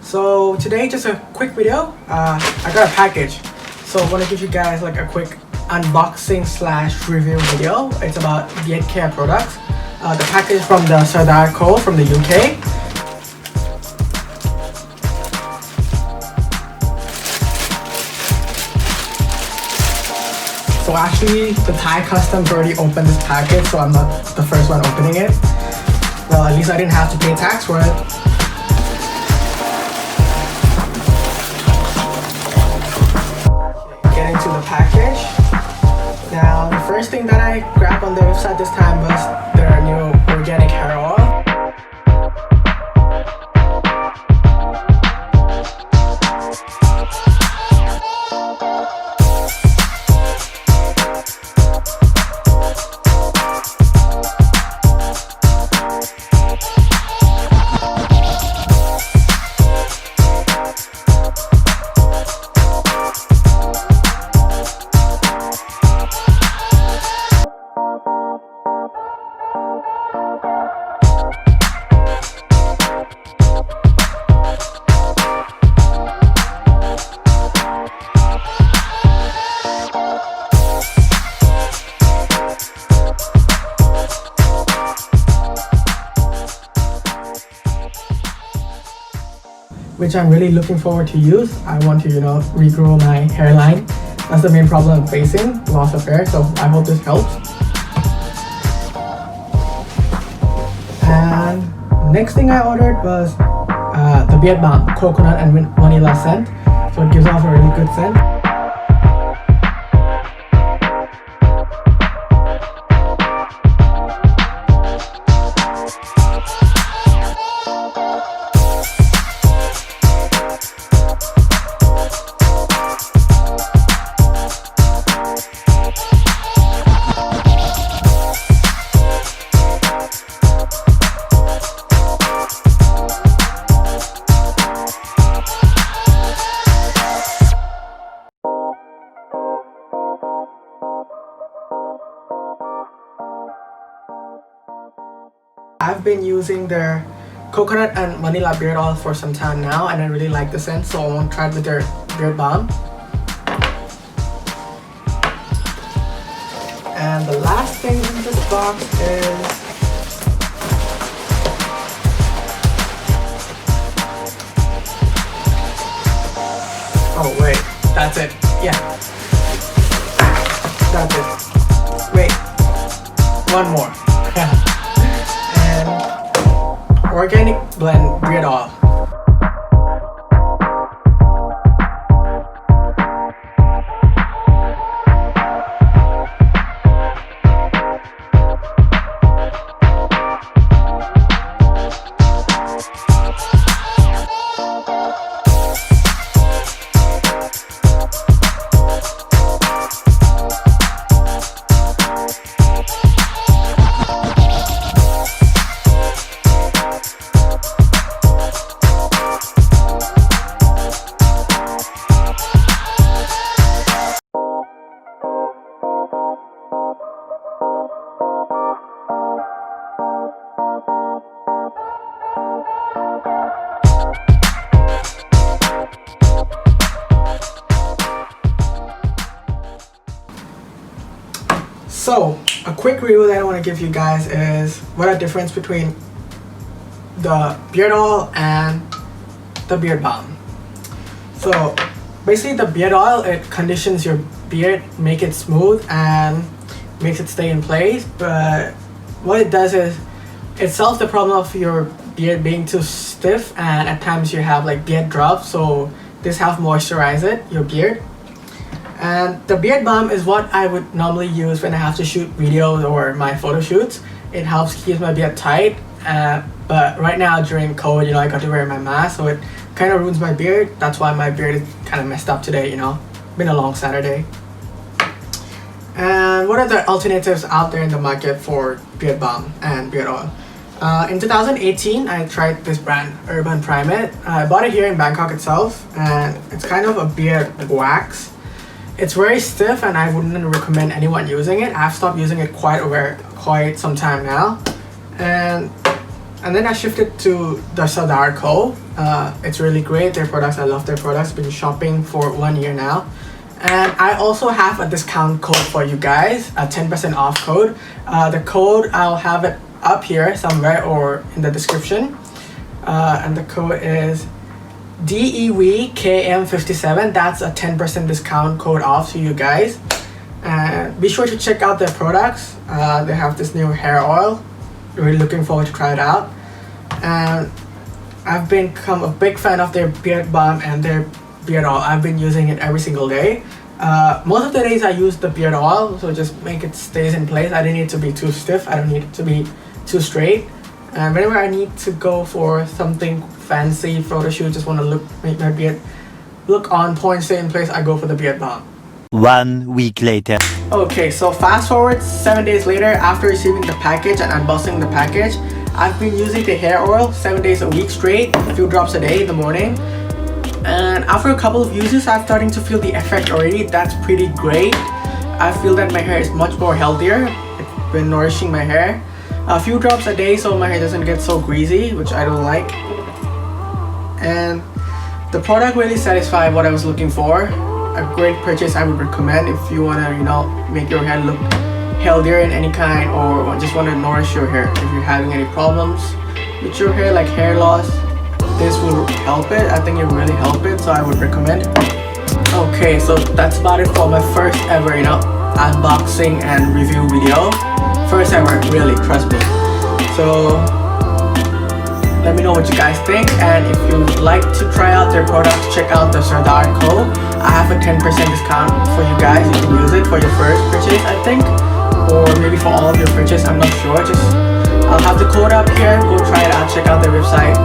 So today, just a quick video. I got a package, so I want to give you guys like a quick unboxing slash review video. It's about beard care products. The package is from the Sardar Co. from the UK. So actually, the Thai customs already opened this package, so I'm not the first one opening it. Well, at least I didn't have to pay tax for it. Get into the package. Now, the first thing that I grabbed on the website this time was their new organic hair oil. Which I'm really looking forward to use. I want to, regrow my hairline. That's the main problem I'm facing, loss of hair, so I hope this helps. And next thing I ordered was the beard balm, coconut and vanilla scent. So it gives off a really good scent. I've been using their coconut and vanilla beard oil for some time now, and I really like the scent, so I want to try it with their beard balm. And the last thing in this box is oh wait, that's it. Yeah, that's it. Wait, one more. Organic blend beard oil. So, a quick review that I want to give you guys is what a difference between the beard oil and the beard balm. So, basically the beard oil, it conditions your beard, make it smooth and makes it stay in place. But what it does is it solves the problem of your beard being too stiff, and at times you have like beard drops. So this helps moisturize your beard. And the beard balm is what I would normally use when I have to shoot videos or my photo shoots. It helps keep my beard tight, but right now during COVID, I got to wear my mask, so it kind of ruins my beard. That's why my beard is kind of messed up today, Been a long Saturday. And what are the alternatives out there in the market for beard balm and beard oil? In 2018, I tried this brand, Urban Primate. I bought it here in Bangkok itself, and it's kind of a beard wax. It's very stiff and I wouldn't recommend anyone using it. I've stopped using it quite some time now. And And then I shifted to the Sardar Co. It's really great, their products, I love their products, been shopping for 1 year now. And I also have a discount code for you guys, a 10% off code. The code, I'll have it up here somewhere or in the description. And the code is DEWKM57. That's a 10% discount code off to you guys. And be sure to check out their products. They have this new hair oil. Really looking forward to try it out. And I've become a big fan of their beard balm and their beard oil. I've been using it every single day. Most of the days I use the beard oil, so just make it stays in place. I don't need it to be too stiff. I don't need it to be too straight. And whenever I need to go for something fancy, photo shoot, just want to make my beard look on point, stay in place, I go for the beard balm. 1 week later. Okay, so fast forward 7 days later, after receiving the package and unboxing the package, I've been using the hair oil 7 days a week straight, a few drops a day in the morning. And after a couple of uses, I'm starting to feel the effect already. That's pretty great. I feel that my hair is much more healthier. It's been nourishing my hair. A few drops a day so my hair doesn't get so greasy, which I don't like. And the product really satisfied what I was looking for. A great purchase I would recommend if you want to, make your hair look healthier in any kind, or just want to nourish your hair. If you're having any problems with your hair, like hair loss, this will help it. I think it will really help it, so I would recommend. Okay, so that's about it for my first ever, unboxing and review video. First ever, really, trust me. So let me know what you guys think, and if you'd like to try out their products, check out the Sardar Co. I have a 10% discount for you guys. You can use it for your first purchase, I think, or maybe for all of your purchase, I'm not sure. I'll have the code up here. Go try it out, check out their website.